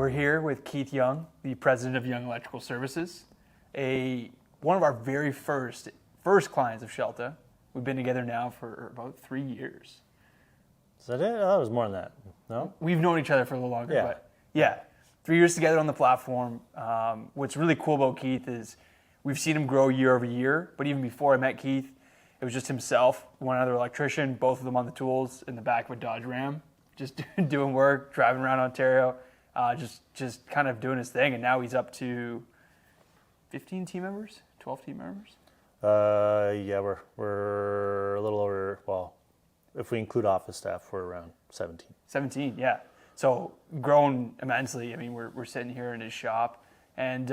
We're here with Keith Young, the president of Young Electrical Services, one of our very first clients of Scelta. We've been together now for about 3 years. Is that it? Oh, it was more than that. No? We've known each other for a little longer, Yeah. but yeah, 3 years together on the platform. What's really cool about Keith is we've seen him grow year over year, but even before I met Keith, it was just himself, one other electrician, both of them on the tools in the back of a Dodge Ram, just doing work, driving around Ontario, just kind of doing his thing. And now he's up to 15 team members, 12 team members. Yeah, we're a little over. Well, if we include office staff, we're around 17. 17, yeah. So grown immensely. I mean, we're sitting here in his shop, and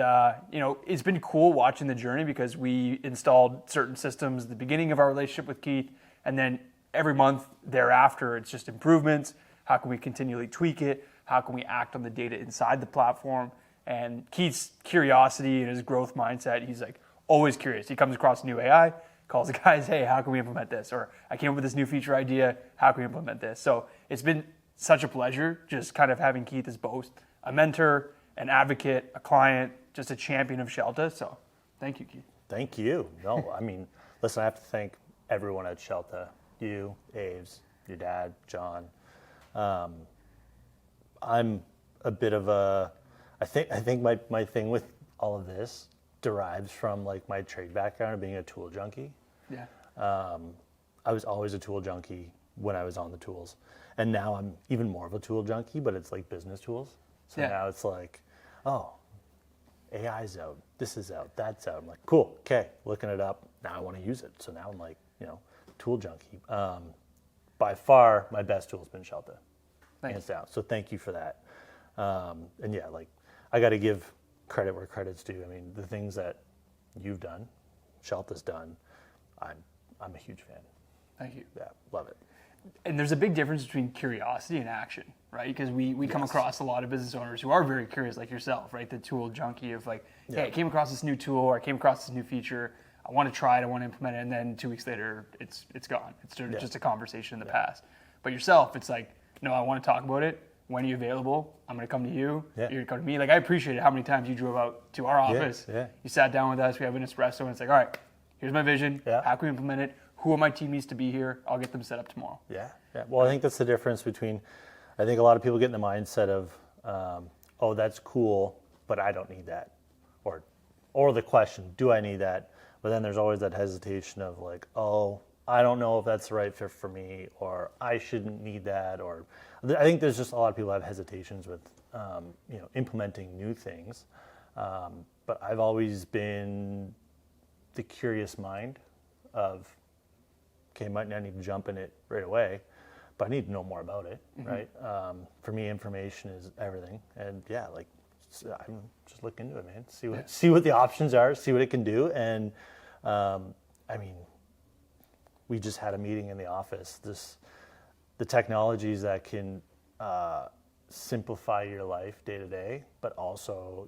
it's been cool watching the journey because we installed certain systems at the beginning of our relationship with Keith, and then every month thereafter, it's just improvements. How can we continually tweak it? How can we act on the data inside the platform? And Keith's curiosity and his growth mindset, he's like always curious. He comes across new AI, calls the guys, hey, how can we implement this? Or I came up with this new feature idea, how can we implement this? So it's been such a pleasure just kind of having Keith as both a mentor, an advocate, a client, just a champion of Scelta. So thank you, Keith. Thank you. No, I mean, listen, I have to thank everyone at Scelta. You, Aves, your dad, John. I'm a bit of a, I think my thing with all of this derives from like my trade background of being a tool junkie. Yeah. I was always a tool junkie when I was on the tools. And now I'm even more of a tool junkie, but it's like business tools. So Yeah. now it's like, oh, AI's out, this is out, that's out. I'm like, cool, okay, looking it up. Now I want to use it. So now I'm like, tool junkie. By far, my best tool has been Scelta, hands down. So thank you for that. And yeah, like I got to give credit where credit's due. I mean, the things that you've done, Scelta's done, I'm a huge fan. Thank you. Yeah, love it. And there's a big difference between curiosity and action, right? Because we come across a lot of business owners who are very curious, like yourself, right? The tool junkie of like, hey, I came across this new tool, or I came across this new feature. I want to try it, I want to implement it, and then 2 weeks later, it's gone. It's just a conversation in the past. But yourself, it's like, no, I want to talk about it. When are you available? I'm going to come to you. You're going to come to me. Like, I appreciated how many times you drove out to our office. Yeah. You sat down with us. We have an espresso, and it's like, all right, here's my vision. Yeah. How can we implement it? Who on my team needs to be here? I'll get them set up tomorrow. Yeah. Well, I think that's the difference between, I think a lot of people get in the mindset of, oh, that's cool, but I don't need that. Or the question, do I need that? But then there's always that hesitation of like, oh, I don't know if that's the right fit for me, or I shouldn't need that. Or I think there's just a lot of people have hesitations with, implementing new things. But I've always been the curious mind of, okay, I might not need to jump in it right away, but I need to know more about it, right? For me, information is everything. And yeah, like, I'm just look into it, man. See what the options are, see what it can do. And I mean, we just had a meeting in the office. The technologies that can simplify your life day to day, but also,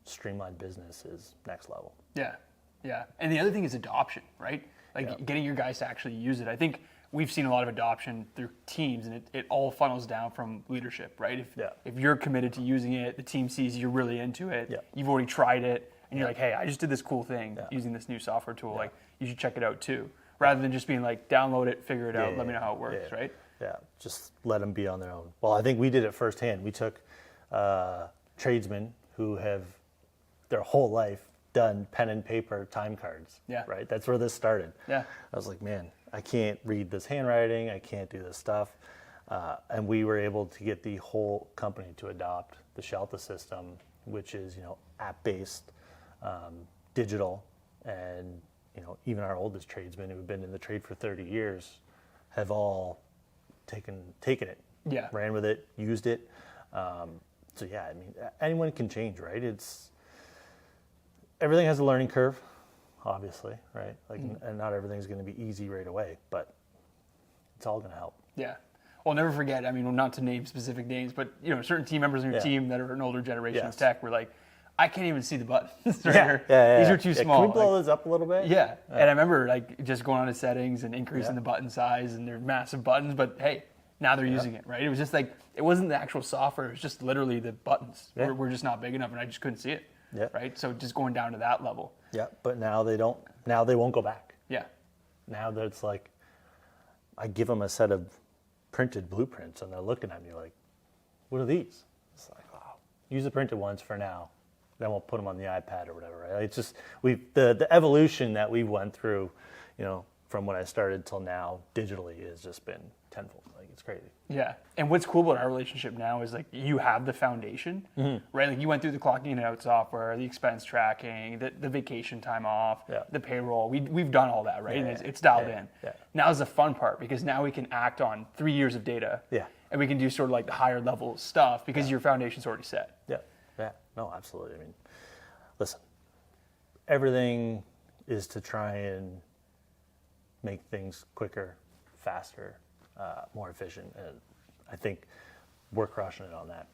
streamline business is next level. Yeah. And the other thing is adoption, right? Like getting your guys to actually use it. I think we've seen a lot of adoption through teams, and it all funnels down from leadership, right? If you're committed to using it, the team sees you're really into it, you've already tried it, and you're like, hey, I just did this cool thing using this new software tool. Like, you should check it out too. Rather than just being like, download it, figure it out, let me know how it works, right? Yeah, just let them be on their own. Well, I think we did it firsthand. We took tradesmen who have their whole life done pen and paper time cards, right? That's where this started. I was like, man, I can't read this handwriting. I can't do this stuff. And we were able to get the whole company to adopt the Scelta system, which is, app-based, digital, and, even our oldest tradesmen who have been in the trade for 30 years have all taken it, ran with it, used it. So yeah, I mean, anyone can change, right? Everything has a learning curve, obviously, right? Like, and not everything's going to be easy right away, but it's all going to help. Yeah. Well, never forget, I mean, not to name specific names, but, certain team members in your team that are an older generation of tech were like, I can't even see the buttons right here. These are too small. Can we blow this up a little bit? And I remember like just going on to settings and increasing the button size, and they're massive buttons, but hey, Now they're using it, right? It was just like, it wasn't the actual software. It was just literally the buttons. Yeah. We're just not big enough, and I just couldn't see it, Yeah. right? So just going down to that level. Yeah, but now they don't. Now they won't go back. Yeah. Now that it's like, I give them a set of printed blueprints, and they're looking at me like, "What are these?" It's like, "Oh, use the printed ones for now. Then we'll put them on the iPad or whatever." Right? It's just the evolution that we went through, from when I started till now, digitally, has just been tenfold. Like, it's crazy. Yeah. And what's cool about our relationship now is like you have the foundation, right? Like you went through the clocking in and out software, the expense tracking, the vacation time off, the payroll. We've done all that, right? Yeah, and it's dialed in. Yeah. Now is the fun part because now we can act on 3 years of data. Yeah. And we can do sort of like the higher level stuff because your foundation's already set. Yeah. Yeah. No, absolutely. I mean, listen, everything is to try and make things quicker, faster, more efficient. And I think we're crushing it on that.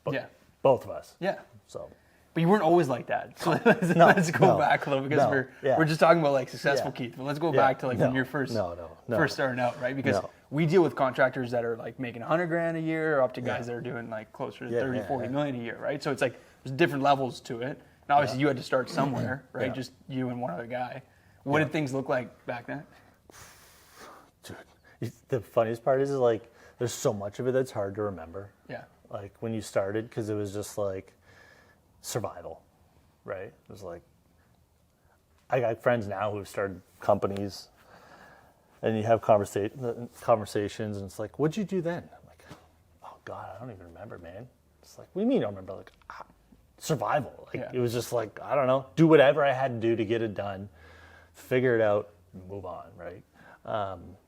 Both of us. Yeah. So. But you weren't always like that. So let's go back a little because we're just talking about like successful Keith. But let's go back to like when you're first starting out, right? Because we deal with contractors that are like making $100,000 a year, up to guys that are doing like closer to 40 million a year, right? So it's like there's different levels to it. And obviously you had to start somewhere, right? Just you and one other guy. What did things look like back then? Dude, the funniest part is like there's so much of it that's hard to remember. Yeah. Like when you started, because it was just like survival, right? It was like, I got friends now who've started companies, and you have conversations, and it's like, what'd you do then? I'm like, oh God, I don't even remember, man. It's like, what do you mean you don't remember? Like, survival. Like it was just like, I don't know, do whatever I had to do to get it done, figure it out, and move on, right?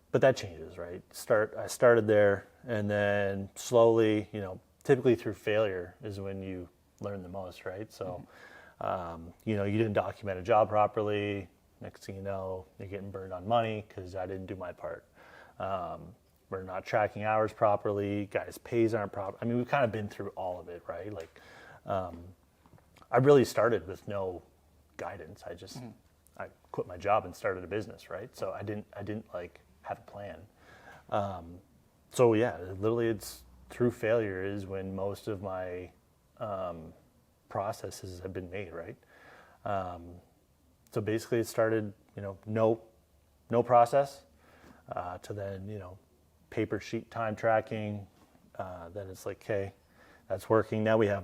But that changes, right? I started there, and then slowly, typically through failure is when you learn the most, right? So, you didn't document a job properly. Next thing you know, you're getting burned on money because I didn't do my part. We're not tracking hours properly. Guys' pays aren't proper. I mean, we've kind of been through all of it, right? Like, I really started with no guidance. I quit my job and started a business, right? So I didn't like have a plan. So yeah, literally it's through failure is when most of my processes have been made, right? So basically it started, no process, to then, paper sheet time tracking. Then it's like, okay, that's working. Now we have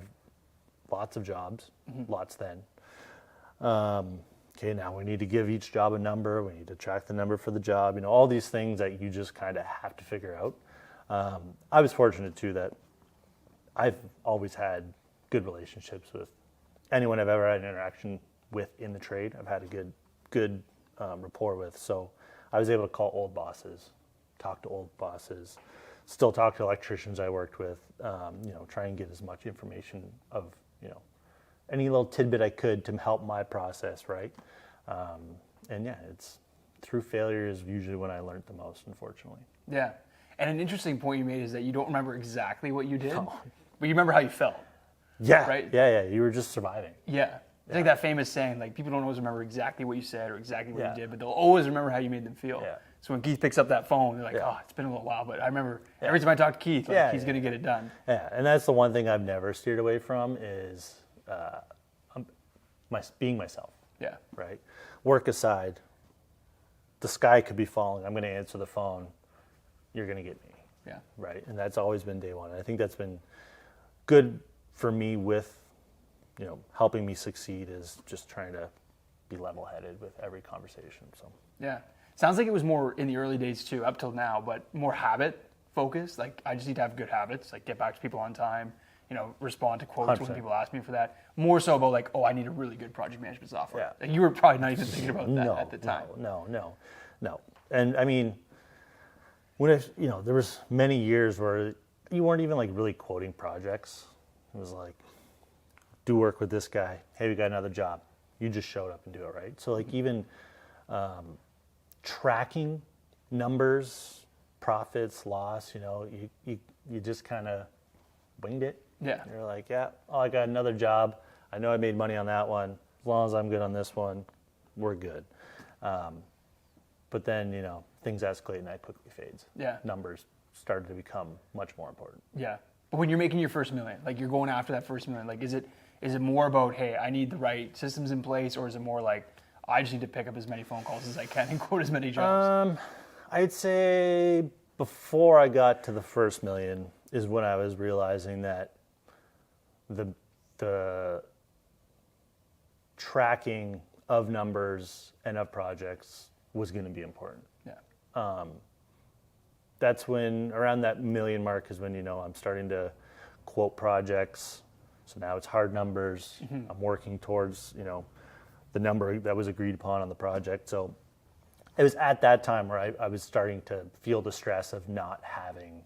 lots of jobs, lots then. Okay, now we need to give each job a number. We need to track the number for the job. All these things that you just kind of have to figure out. I was fortunate too that I've always had good relationships with anyone I've ever had an interaction with in the trade. I've had a good rapport with. So I was able to call old bosses, talk to old bosses, still talk to electricians I worked with. Try and get as much information of any little tidbit I could to help my process, right? And yeah, it's through failure is usually when I learned the most, unfortunately. Yeah. And an interesting point you made is that you don't remember exactly what you did, but you remember how you felt. Yeah. Right? Yeah. You were just surviving. Yeah. It's like that famous saying, like people don't always remember exactly what you said or exactly what you did, but they'll always remember how you made them feel. Yeah. So when Keith picks up that phone, they're like, oh, it's been a little while, but I remember every time I talk to Keith, he's going to get it done. Yeah, and that's the one thing I've never steered away from is being myself. Yeah. Right? Work aside, the sky could be falling. I'm going to answer the phone. You're going to get me. Yeah. Right? And that's always been day one. And I think that's been good for me with, helping me succeed is just trying to be level-headed with every conversation. So. Yeah. Sounds like it was more in the early days too, up till now, but more habit focused. Like I just need to have good habits, like get back to people on time, respond to quotes 100%. when people ask me for that. More so about like, I need a really good project management software. Like you were probably not even thinking about that at the time. No. And I mean, when there was many years where you weren't even like really quoting projects. It was like, do work with this guy. Hey, we got another job. You just showed up and do it, right? So like even tracking numbers, profits, loss, you just kind of winged it. Yeah. You're like, I got another job. I know I made money on that one. As long as I'm good on this one, we're good. But then, things escalate and that quickly fades. Yeah. Numbers started to become much more important. Yeah. But when you're making your first million, like you're going after that first million, like is it more about, hey, I need the right systems in place, or is it more like I just need to pick up as many phone calls as I can and quote as many jobs? I'd say before I got to the first million is when I was realizing that the tracking of numbers and of projects was going to be important. Yeah. That's when, around that million mark, is when, I'm starting to quote projects. So now it's hard numbers. I'm working towards, the number that was agreed upon on the project. So it was at that time where I was starting to feel the stress of not having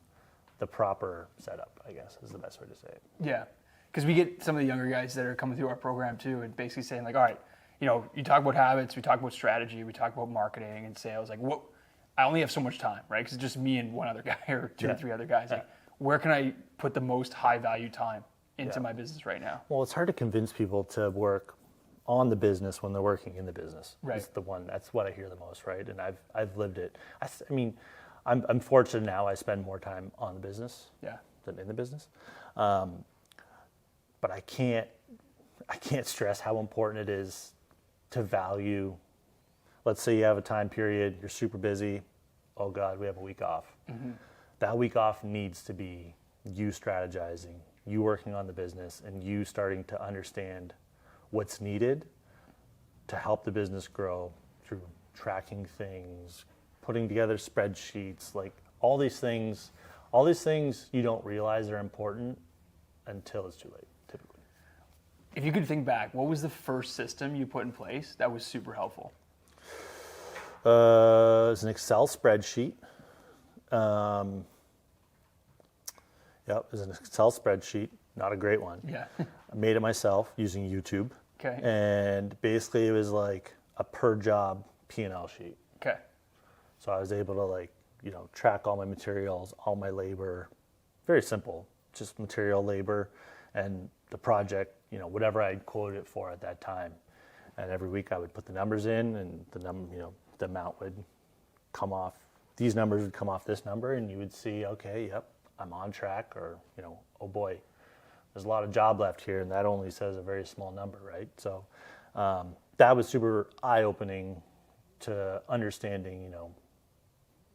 the proper setup, I guess is the best way to say it. Yeah. Because we get some of the younger guys that are coming through our program too, and basically saying like, all right, you talk about habits, we talk about strategy, we talk about marketing and sales. Like, what? I only have so much time, right? Because it's just me and one other guy or two or three other guys. Like, where can I put the most high value time into my business right now? Well, it's hard to convince people to work on the business when they're working in the business. Right. It's that's what I hear the most, right? And I've lived it. I mean, I'm fortunate now. I spend more time on the business than in the business. But I can't stress how important it is to value. Let's say you have a time period, you're super busy. Oh God, we have a week off. That week off needs to be you strategizing, you working on the business, and you starting to understand what's needed to help the business grow through tracking things, putting together spreadsheets, like all these things you don't realize are important until it's too late, typically. If you could think back, what was the first system you put in place that was super helpful? It was an Excel spreadsheet. It was an Excel spreadsheet, not a great one. Yeah. I made it myself using YouTube. Okay. And basically it was like a per job P&L sheet. Okay. So I was able to track all my materials, all my labor. Very simple, just material, labor, and the project, whatever I quoted it for at that time. And every week I would put the numbers in, and the amount would come off. These numbers would come off this number, and you would see, okay, yep, I'm on track, or oh boy, there's a lot of job left here, and that only says a very small number, right? So that was super eye-opening to understanding,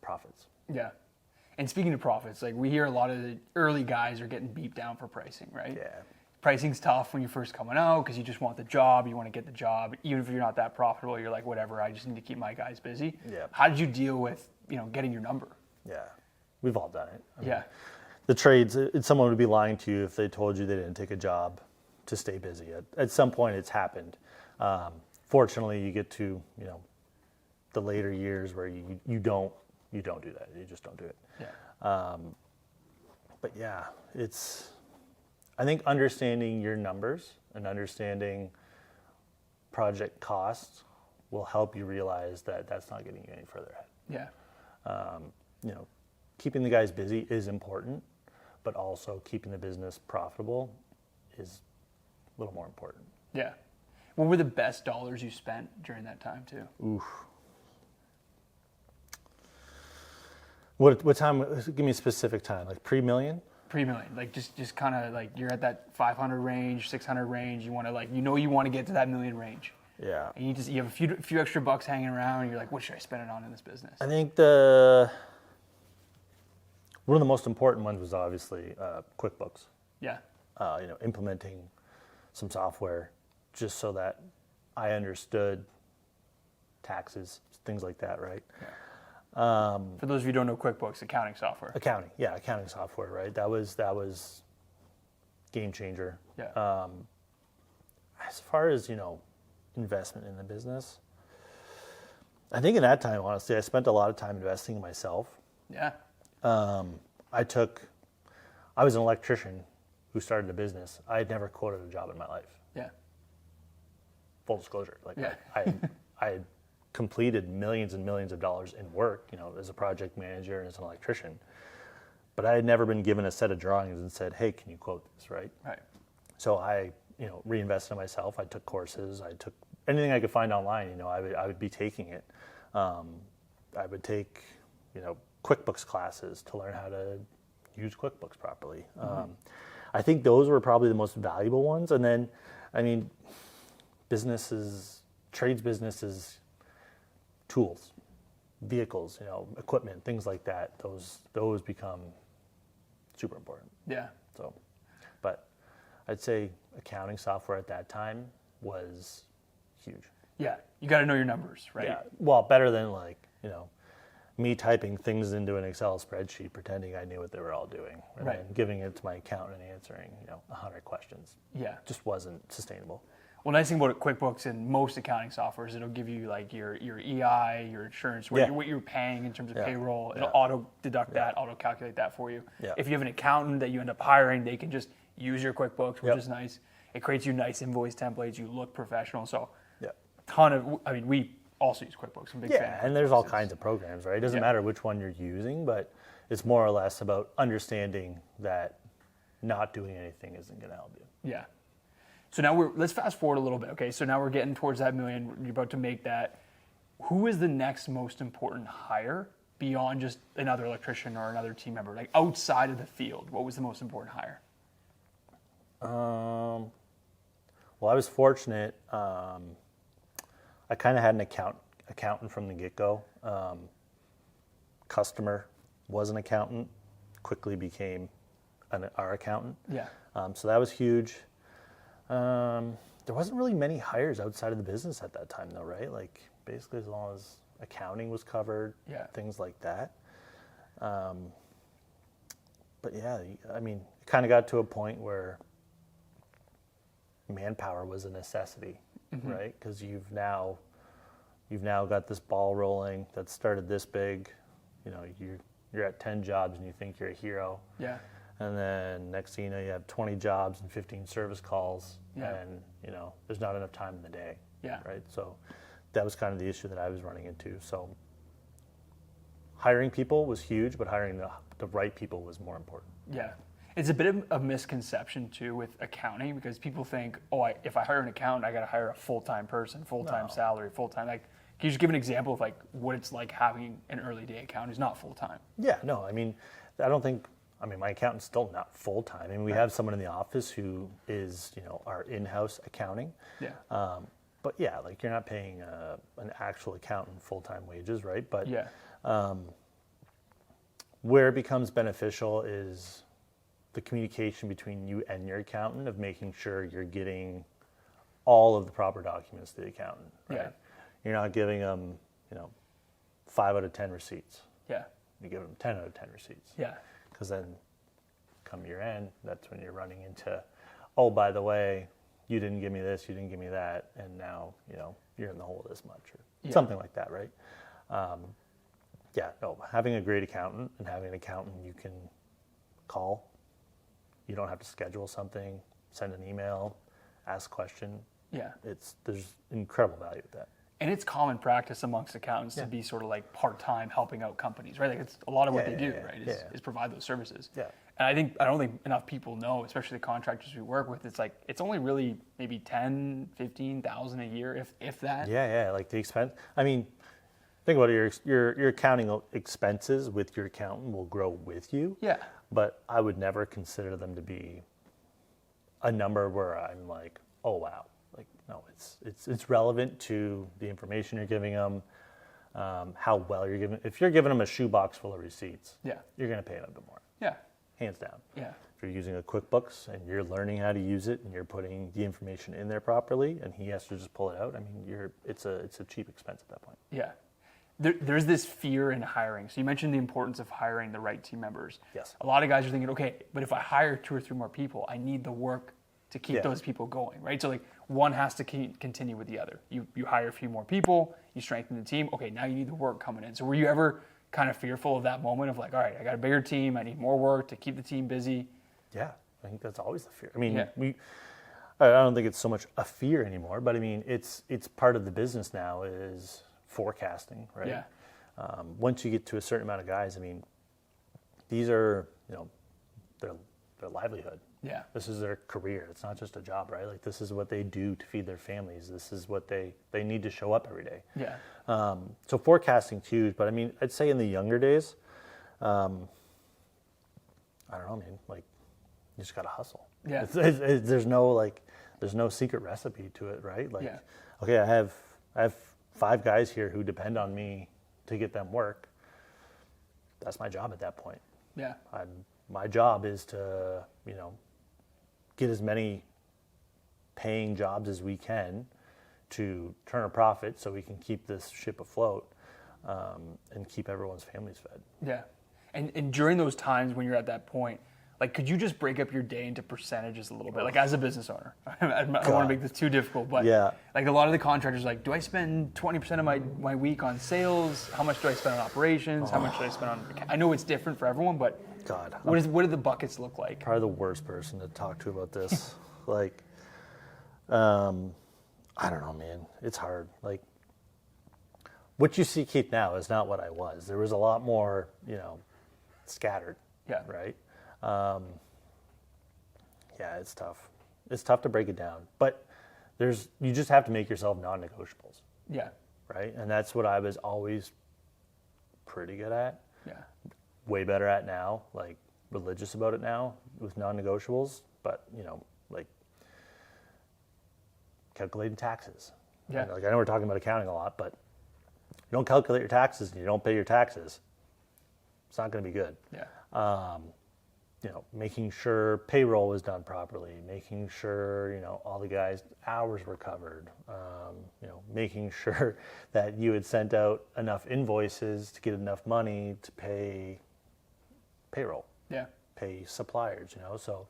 profits. Yeah. And speaking of profits, like we hear a lot of the early guys are getting beat down for pricing, right? Yeah. Pricing's tough when you're first coming out because you just want the job, you want to get the job. Even if you're not that profitable, you're like, whatever, I just need to keep my guys busy. Yeah. How did you deal with, getting your number? Yeah. We've all done it. I mean, The trades, someone would be lying to you if they told you they didn't take a job to stay busy. At some point it's happened. Fortunately, you get to, the later years where you don't do that. You just don't do it. Yeah. But yeah, I think understanding your numbers and understanding project costs will help you realize that that's not getting you any further ahead. Yeah. Keeping the guys busy is important, but also keeping the business profitable is a little more important. Yeah. What were the best dollars you spent during that time too? Oof. What time? Give me a specific time, like pre-million? Pre-million, like just kind of like you're at that 500 range, 600 range. You want to you want to get to that million range. Yeah. And you have a few extra bucks hanging around. And you're like, what should I spend it on in this business? I think one of the most important ones was obviously QuickBooks. Yeah. Implementing some software just so that I understood taxes, things like that, right? Yeah. For those of you who don't know QuickBooks, accounting software. Accounting software, right? That was game changer. Yeah. As far as investment in the business, I think in that time, honestly, I spent a lot of time investing in myself. Yeah. I was an electrician who started a business. I had never quoted a job in my life. Yeah. Full disclosure, Yeah. I had completed millions and millions of dollars in work, as a project manager and as an electrician, but I had never been given a set of drawings and said, "Hey, can you quote this?" Right. Right. So I, reinvested in myself. I took courses. I took anything I could find online. I would be taking it. I would take, QuickBooks classes to learn how to use QuickBooks properly. I think those were probably the most valuable ones. And then, I mean, trades businesses, tools, vehicles, equipment, things like that. Those become super important. Yeah. So, but I'd say accounting software at that time was huge. Yeah. You got to know your numbers, right? Yeah. Well, better than me typing things into an Excel spreadsheet, pretending I knew what they were all doing, and Right. then giving it to my accountant and answering 100 questions. Yeah. Just wasn't sustainable. Well, nice thing about QuickBooks and most accounting softwares, it'll give you like your EI, your insurance, what you're paying in terms of payroll. It'll auto deduct that, auto calculate that for you. Yeah. If you have an accountant that you end up hiring, they can just use your QuickBooks, which is nice. It creates you nice invoice templates. You look professional. So we also use QuickBooks. I'm a big fan. And there's all kinds of programs, right? It doesn't matter which one you're using, but it's more or less about understanding that not doing anything isn't going to help you. Yeah. So now let's fast forward a little bit. Okay, so now we're getting towards that $1 million. You're about to make that. Who is the next most important hire beyond just another electrician or another team member? Like outside of the field, what was the most important hire? Well, I was fortunate. I kind of had an accountant from the get-go. Customer was an accountant, quickly became our accountant. Yeah. So that was huge. There wasn't really many hires outside of the business at that time, though, right? Like basically, as long as accounting was covered, things like that. But yeah, I mean, it kind of got to a point where manpower was a necessity, right? Because you've now got this ball rolling that started this big. You're at 10 jobs and you think you're a hero. Yeah. And then next thing you know, you have 20 jobs and 15 service calls, and there's not enough time in the day. Yeah. Right. So that was kind of the issue that I was running into. So hiring people was huge, but hiring the right people was more important. Yeah. It's a bit of a misconception too with accounting because people think, if I hire an accountant, I got to hire a full-time person, full-time salary, full-time. Like, can you just give an example of like what it's like having an early day accountant who's not full-time? Yeah. No. I mean, my accountant's still not full-time. I mean, we have someone in the office who is, our in-house accounting. Yeah. But yeah, like you're not paying an actual accountant full-time wages, right? But where it becomes beneficial is the communication between you and your accountant of making sure you're getting all of the proper documents to the accountant, right? Yeah. You're not giving them, 5 out of 10 receipts. Yeah. You give them 10 out of 10 receipts. Yeah. Because then come year end, that's when you're running into, oh, by the way, you didn't give me this, you didn't give me that, and now, you're in the hole this much, or something like that, right? Having a great accountant and having an accountant you can call. You don't have to schedule something, send an email, ask a question. Yeah. There's incredible value with that. And it's common practice amongst accountants to be sort of like part-time helping out companies, right? Like it's a lot of what they do, right? Is provide those services. Yeah. And I don't think enough people know, especially the contractors we work with, it's only really maybe 10, 15,000 a year, if that. Yeah, like the expense. I mean, think about it, your accounting expenses with your accountant will grow with you. Yeah. But I would never consider them to be a number where I'm like, oh wow. Like, no, it's relevant to the information you're giving them, how well you're giving. If you're giving them a shoebox full of receipts, you're going to pay them a bit more. Yeah. Hands down. Yeah. If you're using a QuickBooks and you're learning how to use it and you're putting the information in there properly and he has to just pull it out, I mean, it's a cheap expense at that point. Yeah. There's this fear in hiring. So you mentioned the importance of hiring the right team members. Yes. A lot of guys are thinking, okay, but if I hire 2 or 3 more people, I need the work to keep those people going, right? So like one has to continue with the other. You hire a few more people, you strengthen the team. Okay, now you need the work coming in. So were you ever kind of fearful of that moment of like, all right, I got a bigger team, I need more work to keep the team busy? Yeah, I think that's always the fear. I mean, I don't think it's so much a fear anymore, but I mean, it's part of the business now is forecasting, right? Yeah. Once you get to a certain amount of guys, I mean, these are, their livelihood. Yeah. This is their career. It's not just a job, right? Like this is what they do to feed their families. This is what they need to show up every day. Yeah. So forecasting's huge, but I mean, I'd say in the younger days, I don't know, man. Like, you just gotta hustle. Yeah. There's no secret recipe to it, right? Like, Yeah. okay, I have 5 guys here who depend on me to get them work. That's my job at that point. Yeah. My job is to, get as many paying jobs as we can to turn a profit so we can keep this ship afloat, and keep everyone's families fed. Yeah. And during those times when you're at that point, like, could you just break up your day into percentages a little bit? Like, as a business owner, I don't want to make this too difficult, but Yeah. like, a lot of the contractors are like, do I spend 20% of my week on sales? How much do I spend on operations? How much do I spend on, I know it's different for everyone, but God, what do the buckets look like? probably the worst person to talk to about this. Like, I don't know, man. It's hard. Like, what you see, Keith, now is not what I was. There was a lot more, scattered. Yeah. Right. Yeah, it's tough. It's tough to break it down, but you just have to make yourself non-negotiables, Yeah. right? And that's what I was always pretty good at. Yeah. Way better at now, like religious about it now with non-negotiables, but like calculating taxes. Yeah. Like, I know we're talking about accounting a lot, but you don't calculate your taxes and you don't pay your taxes, it's not going to be good. Yeah. Making sure payroll was done properly, making sure, all the guys' hours were covered, making sure that you had sent out enough invoices to get enough money to pay payroll, Yeah. pay suppliers, So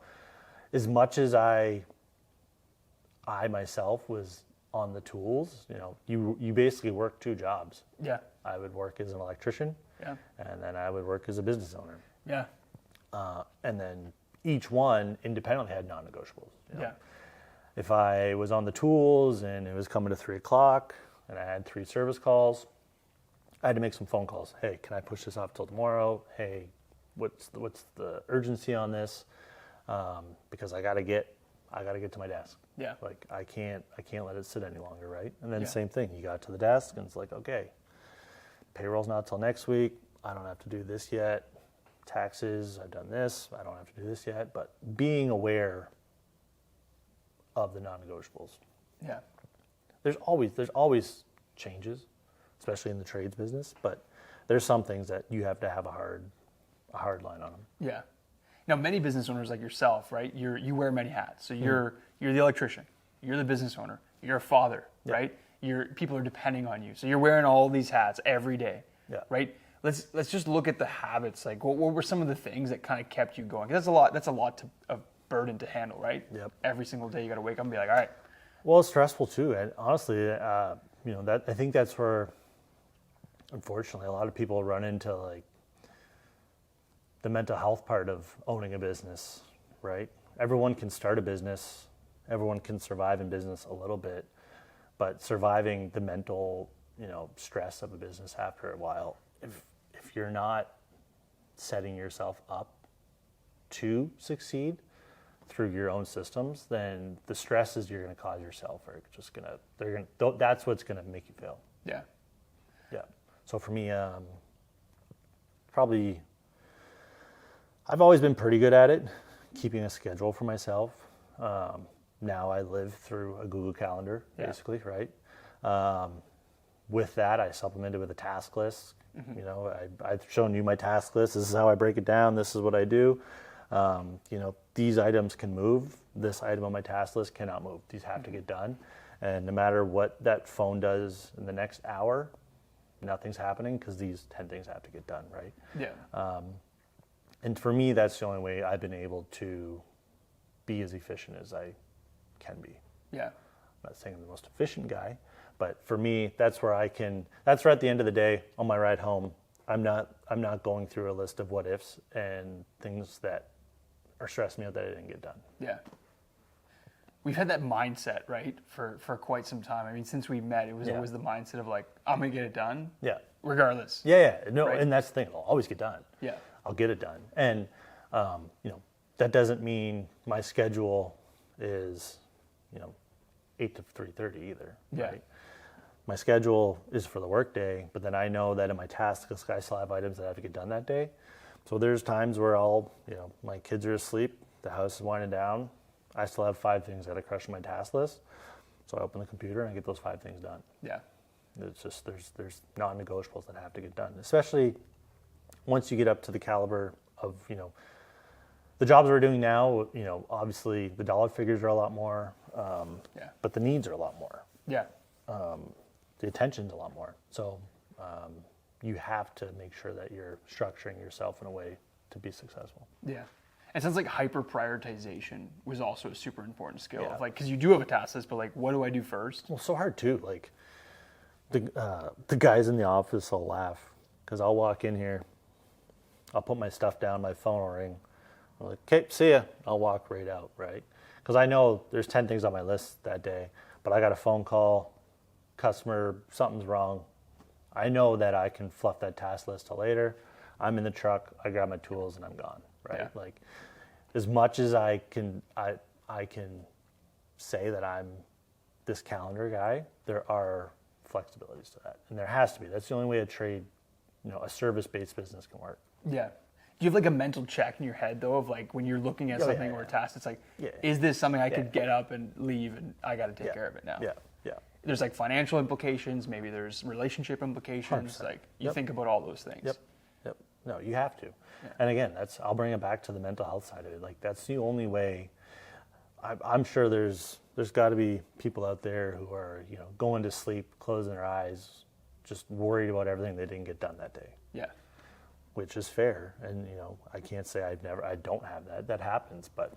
as much as I myself was on the tools, you basically work 2 jobs. Yeah. I would work as an electrician, Yeah. and then I would work as a business owner. Yeah. And then each one independently had non-negotiables. Yeah. If I was on the tools and it was coming to 3:00 and I had 3 service calls, I had to make some phone calls. Hey, can I push this off till tomorrow? Hey, what's the urgency on this? Because I gotta get to my desk. Yeah. Like, I can't let it sit any longer, right? And then Yeah. same thing, you got to the desk and it's like, okay, payroll's not till next week. I don't have to do this yet. Taxes, I've done this. I don't have to do this yet. But being aware of the non-negotiables. Yeah. There's always changes, especially in the trades business. But there's some things that you have to have a hard line on them. Yeah. Now, many business owners like yourself, right? You wear many hats. So you're the electrician, you're the business owner, you're a father, right? People are depending on you. So you're wearing all these hats every day, right? Let's just look at the habits. Like, what were some of the things that kind of kept you going? 'Cause that's a lot of burden to handle, right? Yep. Every single day you got to wake up and be like, all right. Well, it's stressful too. And honestly, that I think that's where, unfortunately, a lot of people run into like the mental health part of owning a business, right? Everyone can start a business. Everyone can survive in business a little bit, but surviving the mental, stress of a business after a while, if you're not setting yourself up to succeed through your own systems, then the stresses you're going to cause yourself are just that's what's going to make you fail. Yeah. Yeah. So for me, probably, I've always been pretty good at it, keeping a schedule for myself. Now I live through a Google Calendar, basically, right? With that, I supplement it with a task list. I've shown you my task list. This is how I break it down. This is what I do. These items can move. This item on my task list cannot move. These have to get done. And no matter what that phone does in the next hour, nothing's happening because these 10 things have to get done, right? Yeah. And for me, that's the only way I've been able to be as efficient as I can be. Yeah. I'm not saying I'm the most efficient guy, but for me, that's where at the end of the day, on my ride home, I'm not going through a list of what ifs and things that are stressing me out that I didn't get done. Yeah. We've had that mindset, right, for quite some time. I mean, since we met, it was always the mindset of like, I'm going to get it done. Yeah. Regardless. Yeah. No, right? And that's the thing. It'll always get done. Yeah. I'll get it done. And, that doesn't mean my schedule is, 8 to 3:30 either. Yeah. Right? My schedule is for the workday, but then I know that in my task list, I still have items that I have to get done that day. So there's times where my kids are asleep, the house is winding down, I still have 5 things that I crush on my task list. So I open the computer and I get those 5 things done. Yeah. It's just, there's non-negotiables that have to get done, especially once you get up to the caliber of, the jobs we're doing now, obviously the dollar figures are a lot more, but the needs are a lot more. Yeah. The attention's a lot more. So you have to make sure that you're structuring yourself in a way to be successful. Yeah. It sounds like hyper prioritization was also a super important skill. Yeah. Like, because you do have a task list, but like, what do I do first? Well, so hard too. Like the guys in the office will laugh because I'll walk in here, I'll put my stuff down, my phone will ring. I'm like, okay, see ya. I'll walk right out, right? Because I know there's 10 things on my list that day, but I got a phone call, customer, something's wrong. I know that I can fluff that task list till later. I'm in the truck, I grab my tools and I'm gone, right? Yeah. Like as much as I can say that I'm this calendar guy, there are flexibilities to that. And there has to be. That's the only way a trade, a service-based business can work. Yeah. Do you have like a mental check in your head though of like when you're looking at something or a task, it's like, is this something I could get up and leave and I got to take care of it now? Yeah. There's like financial implications, maybe there's relationship implications. 100%. Like you think about all those things. Yep. No, you have to. Yeah. And again, I'll bring it back to the mental health side of it. Like that's the only way. I'm sure there's got to be people out there who are going to sleep, closing their eyes, just worried about everything they didn't get done that day. Yeah. Which is fair, and I can't say I don't have that. That happens, but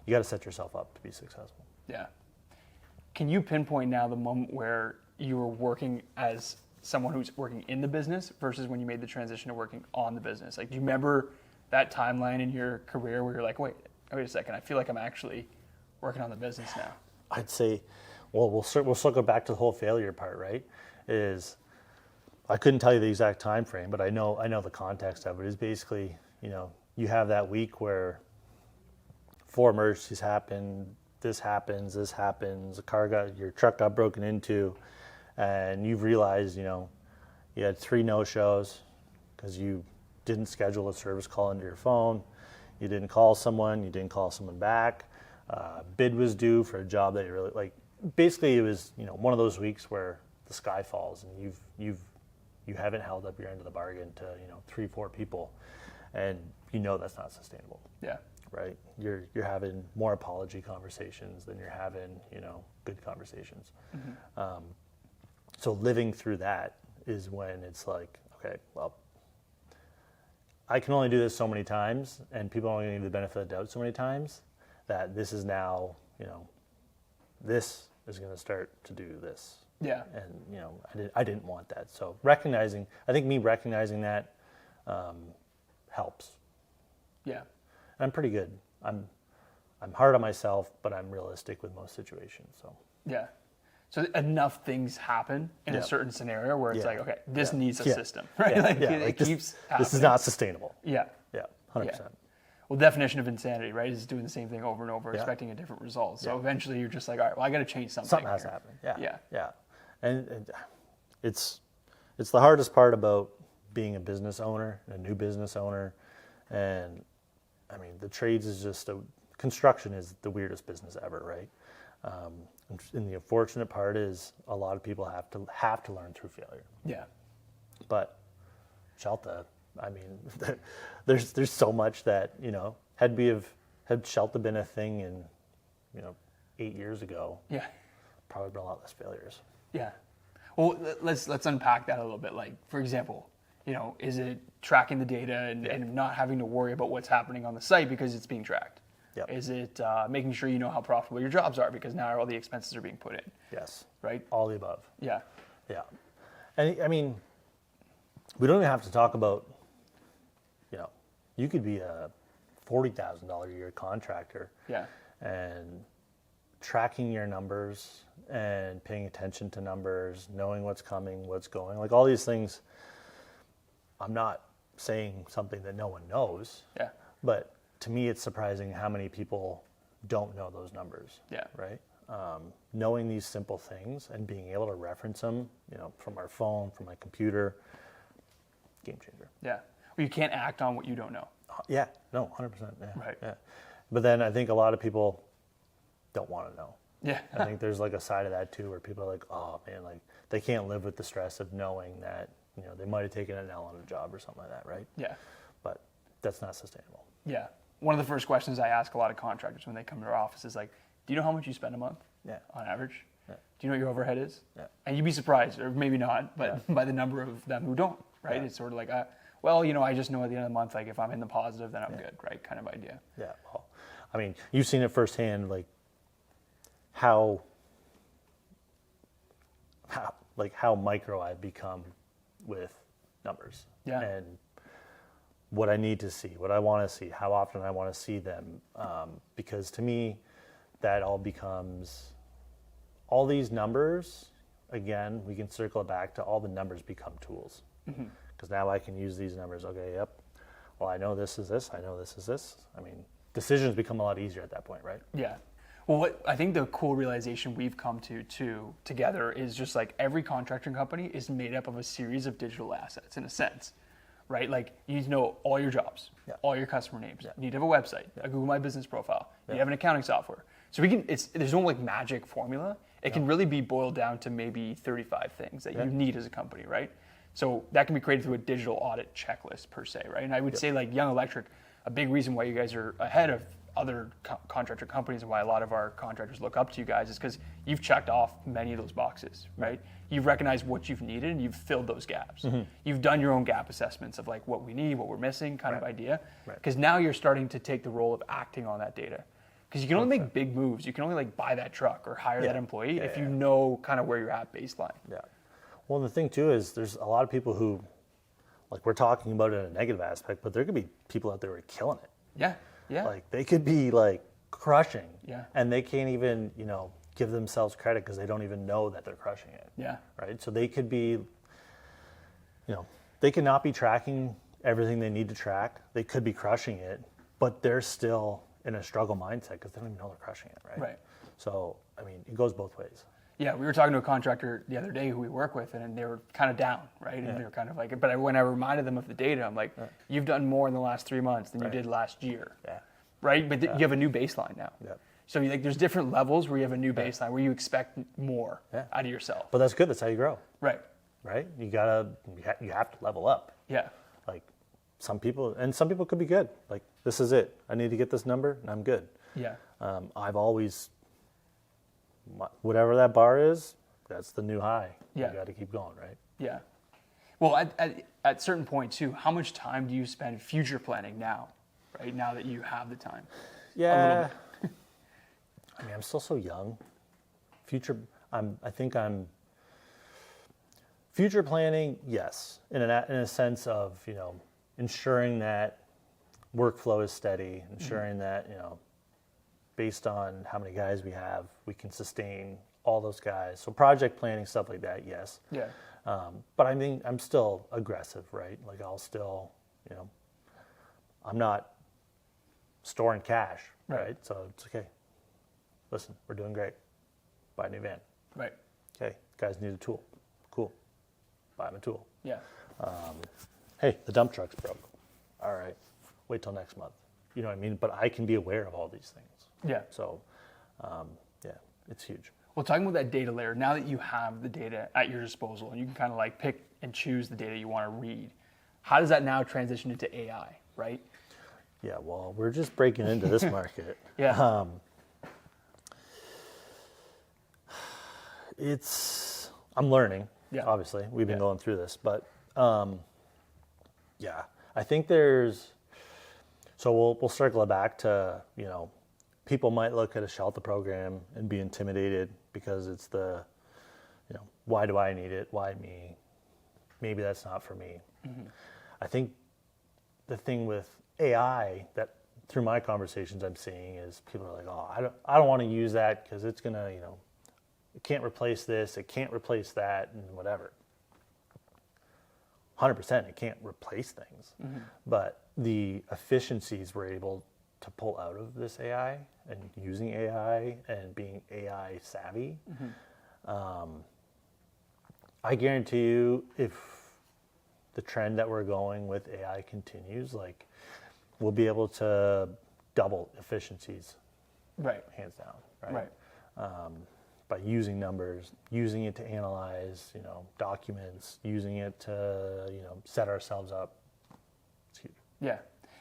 you got to set yourself up to be successful. Yeah. Can you pinpoint now the moment where you were working as someone who's working in the business versus when you made the transition to working on the business? Like, do you remember that timeline in your career where you're like, wait a second, I feel like I'm actually working on the business now? I'd say, well, we'll circle back to the whole failure part, right? I couldn't tell you the exact time frame, but I know the context of it is basically, you have that week where 4 emergencies happen, this happens, your truck got broken into, and you've realized, you had 3 no-shows because you didn't schedule a service call into your phone, you didn't call someone back, bid was due for a job that you really like. Basically, it was one of those weeks where the sky falls and you haven't held up your end of the bargain to 3-4 people, and that's not sustainable. Yeah. Right. You're having more apology conversations than you're having good conversations. Mm-hmm. So living through that is when it's like, okay, well, I can only do this so many times, and people only give the benefit of the doubt so many times that this is now this is going to start to do this. Yeah. And I didn't want that. So recognizing that helps. Yeah. And I'm pretty good. I'm hard on myself, but I'm realistic with most situations. So yeah. So enough things happen in a certain scenario where it's like, okay, this needs a system, right? It keeps happening. This is not sustainable. Yeah. Yeah. 100%. Yeah. Well, definition of insanity, right, is doing the same thing over and over, expecting a different result. So eventually you're just like, all right, well, I got to change something. Something has to happen. Yeah. Yeah. And it's the hardest part about being a business owner, a new business owner, and I mean, the trades is just construction is the weirdest business ever, right? And the unfortunate part is a lot of people have to learn through failure. Yeah. But Scelta, I mean, there's so much that had Scelta been a thing in 8 years ago, probably been a lot less failures. Yeah. Well, let's unpack that a little bit. Like, for example, is it tracking the data and not having to worry about what's happening on the site because it's being tracked? Yep. Is it making sure you know how profitable your jobs are because now all the expenses are being put in? Yes. Right? All the above. Yeah. Yeah. And I mean, we don't even have to talk about, you could be a $40,000 a year contractor. Yeah. And tracking your numbers and paying attention to numbers, knowing what's coming, what's going, like all these things. I'm not saying something that no one knows. Yeah. But to me, it's surprising how many people don't know those numbers. Yeah. Right. Knowing these simple things and being able to reference them, from our phone, from my computer, game changer. Yeah. Or you can't act on what you don't know. Yeah, no, 100%. Yeah, Right. Yeah. But then I think a lot of people don't want to know. Yeah. I think there's like a side of that too, where people are like, oh man, like they can't live with the stress of knowing that, you know, they might have taken an L on a job or something like that, right? Yeah. But that's not sustainable. Yeah. One of the first questions I ask a lot of contractors when they come to our office is like, do you know how much you spend a month? Yeah. On average? Yeah. Do you know what your overhead is? Yeah. And you'd be surprised, or maybe not, but by the number of them who don't, right? Yeah. It's sort of like, well, you know, I just know at the end of the month, like if I'm in the positive, then I'm good, right? Kind of idea. Yeah. Well, I mean, you've seen it firsthand, like how micro I've become with numbers. Yeah. And what I need to see, what I want to see, how often I want to see them. Because to me, that all becomes, all these numbers, again, we can circle it back to all the numbers become tools. Because now I can use these numbers. Okay, yep. Well, I know this is this. I know this is this. I mean, decisions become a lot easier at that point, right? Yeah. Well, what I think the cool realization we've come to together is just like every contracting company is made up of a series of digital assets in a sense, right? Like you need to know all your jobs, all your customer names. You need to have a website, a Google My Business profile. You have an accounting software. So there's no like magic formula. It can really be boiled down to maybe 35 things that you need as a company, right? So that can be created through a digital audit checklist per se, right? And I would say like Young Electric, a big reason why you guys are ahead of other contractor companies and why a lot of our contractors look up to you guys is because you've checked off many of those boxes, right? You've recognized what you've needed and you've filled those gaps. You've done your own gap assessments of like what we need, what we're missing kind of idea. Because now you're starting to take the role of acting on that data. Because you can only make big moves. You can only like buy that truck or hire that employee if you know kind of where you're at baseline. Yeah. Well, the thing too is there's a lot of people who, like we're talking about it in a negative aspect, but there could be people out there who are killing it. Yeah. Yeah. Like they could be like crushing. Yeah. And they can't even, you know, give themselves credit because they don't even know that they're crushing it. Yeah. Right. So they could be, you know, they could not be tracking everything they need to track. They could be crushing it, but they're still in a struggle mindset because they don't even know they're crushing it. Right. Right. So, I mean, it goes both ways. Yeah, we were talking to a contractor the other day who we work with, and they were kind of down, right? And they were kind of like, but when I reminded them of the data, I'm like, you've done more in the last 3 months than you did last year, right? But you have a new baseline now. Yep. So like, there's different levels where you have a new baseline where you expect more out of yourself. But that's good. That's how you grow. Right. Right. You have to level up. Yeah. Like some people could be good. Like this is it. I need to get this number and I'm good. Yeah. I've always, whatever that bar is, that's the new high. Yeah. You got to keep going, right? Yeah. Well, at certain point too, how much time do you spend future planning now, right? Now that you have the time. Yeah. I mean, I'm still so young. Future planning, yes, in a sense of, you know, ensuring that workflow is steady, ensuring that, you know, based on how many guys we have, we can sustain all those guys. So project planning, stuff like that, yes. Yeah. But I mean, I'm still aggressive, right? Like I'll still, you know, I'm not storing cash, right? So it's okay. Listen, we're doing great. Buy a new van. Right. Okay, guys need a tool. Cool. Buy them a tool. Yeah. Hey, the dump truck's broke. All right, wait till next month. You know what I mean? But I can be aware of all these things. Yeah. So, yeah, it's huge. Well, talking about that data layer, now that you have the data at your disposal and you can kind of like pick and choose the data you want to read, how does that now transition into AI, right? Yeah, well, we're just breaking into this market. Yeah. I'm learning, obviously. We've been going through this, but yeah, I think so we'll circle it back to, you know, people might look at a Scelta program and be intimidated because it's you know, why do I need it? Why me? Maybe that's not for me. Mm-hmm. I think the thing with AI that through my conversations I'm seeing is people are like, oh, I don't want to use that because it's going to, you know, it can't replace this, it can't replace that, and whatever. 100%, it can't replace things. Mm-hmm. But the efficiencies we're able to pull out of this AI and using AI and being AI savvy, I guarantee you, if the trend that we're going with AI continues, like we'll be able to double efficiencies, Right. hands down, right? Right. By using numbers, using it to analyze, documents, using it to, set ourselves up. It's huge. Yeah.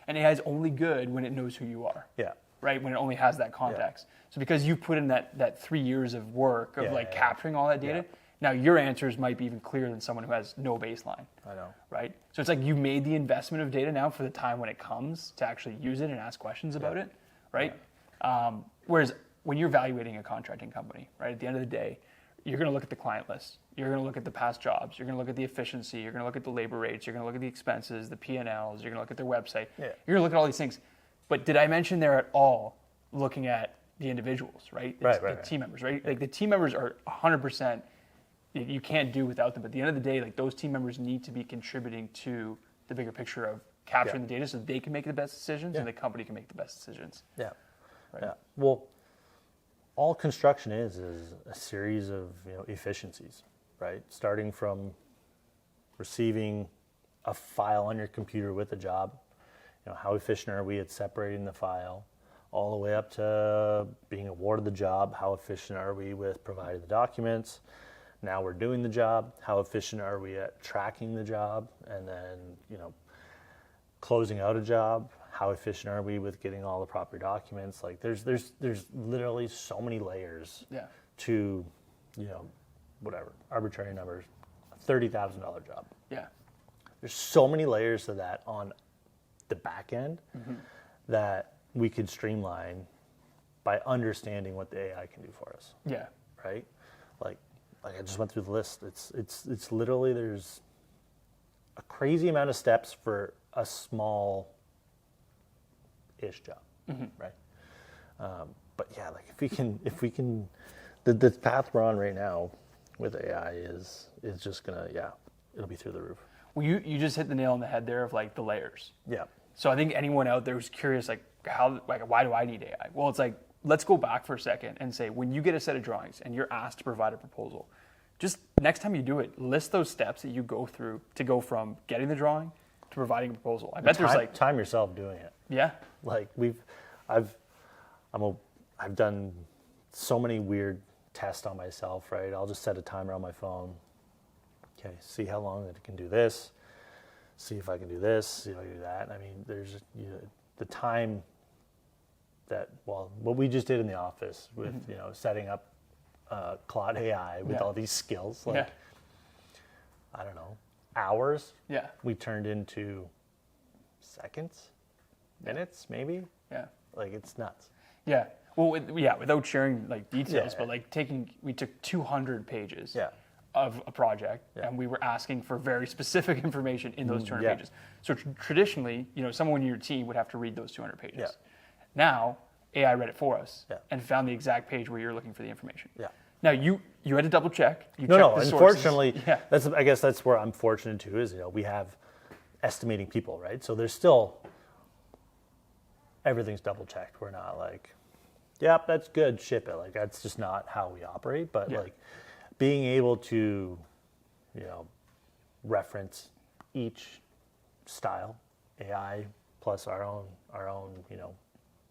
And AI is only good when it knows who you are. Yeah. Right? When it only has that context. So because you put in that 3 years of work of capturing all that data, now your answers might be even clearer than someone who has no baseline. I know. Right? So it's like you made the investment of data now for the time when it comes to actually use it and ask questions about it. Right? Whereas when you're evaluating a contracting company, right, at the end of the day, you're going to look at the client list. You're going to look at the past jobs. You're going to look at the efficiency. You're going to look at the labor rates. You're going to look at the expenses, the P&Ls. You're going to look at their website. Yeah. You're going to look at all these things. But did I mention there at all looking at the individuals, right? The team members, right? Like the team members are 100%, you can't do without them. But at the end of the day, like those team members need to be contributing to the bigger picture of capturing the data so they can make the best decisions and the company can make the best decisions. Yeah. Right? Yeah. Well, all construction is a series of efficiencies, right? Starting from receiving a file on your computer with a job, how efficient are we at separating the file, all the way up to being awarded the job, how efficient are we with providing the documents. Now we're doing the job, how efficient are we at tracking the job, and then closing out a job. How efficient are we with getting all the proper documents? Like there's literally so many layers to, whatever, arbitrary numbers, $30,000 job. Yeah. There's so many layers to that on the back end that we could streamline by understanding what the AI can do for us. Yeah. Right? Like I just went through the list. It's literally, there's a crazy amount of steps for a small ish job, right? But yeah, like if we can, the path we're on right now with AI is just gonna, it'll be through the roof. Well, you just hit the nail on the head there of like the layers. Yeah. So I think anyone out there who's curious, like why do I need AI? Well, it's like, let's go back for a second and say, when you get a set of drawings and you're asked to provide a proposal, just next time you do it, list those steps that you go through to go from getting the drawing to providing a proposal. I bet there's like time yourself doing it. Yeah. Like I've done so many weird tests on myself, right? I'll just set a timer on my phone. Okay, see how long it can do this. See if I can do this. See if I can do that. I mean, there's the time that, well, what we just did in the office with setting up Claude AI with all these skills, like I don't know, hours. Yeah. We turned into seconds, minutes, maybe. Yeah. Like it's nuts. Yeah. Well, without sharing like details, but like we took 200 pages of a project and we were asking for very specific information in those 200 pages. So traditionally, someone in your team would have to read those 200 pages. Yeah. Now, AI read it for us and found the exact page where you're looking for the information. Yeah. Now you had to double check. No. Unfortunately, I guess that's where I'm fortunate too. Is we have estimating people, right? So there's still everything's double checked. We're not like, yep, that's good, ship it. Like that's just not how we operate. But like being able to, reference each style, AI plus our own,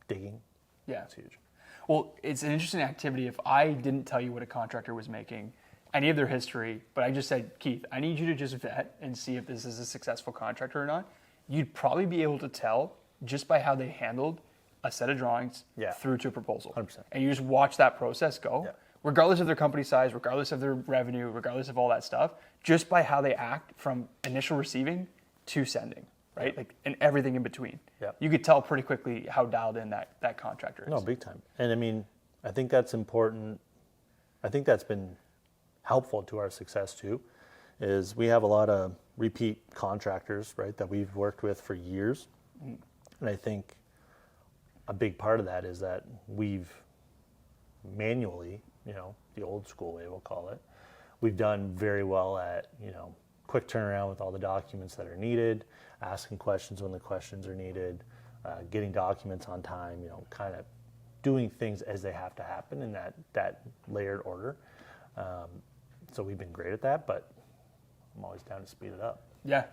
digging. Yeah, it's huge. Well, it's an interesting activity. If I didn't tell you what a contractor was making, any of their history, but I just said, Keith, I need you to just vet and see if this is a successful contractor or not, you'd probably be able to tell just by how they handled a set of drawings through to a proposal. 100%. And you just watch that process go, regardless of their company size, regardless of their revenue, regardless of all that stuff, just by how they act from initial receiving to sending. Right? Like, and everything in between. Yeah. You could tell pretty quickly how dialed in that contractor is. No, big time. And I mean, I think that's important. I think that's been helpful to our success too, is we have a lot of repeat contractors, right, that we've worked with for years. And I think a big part of that is that we've manually, the old school way we'll call it, we've done very well at, quick turnaround with all the documents that are needed, asking questions when the questions are needed, getting documents on time, kind of doing things as they have to happen in that layered order. So we've been great at that, but I'm always down to speed it up. Yeah.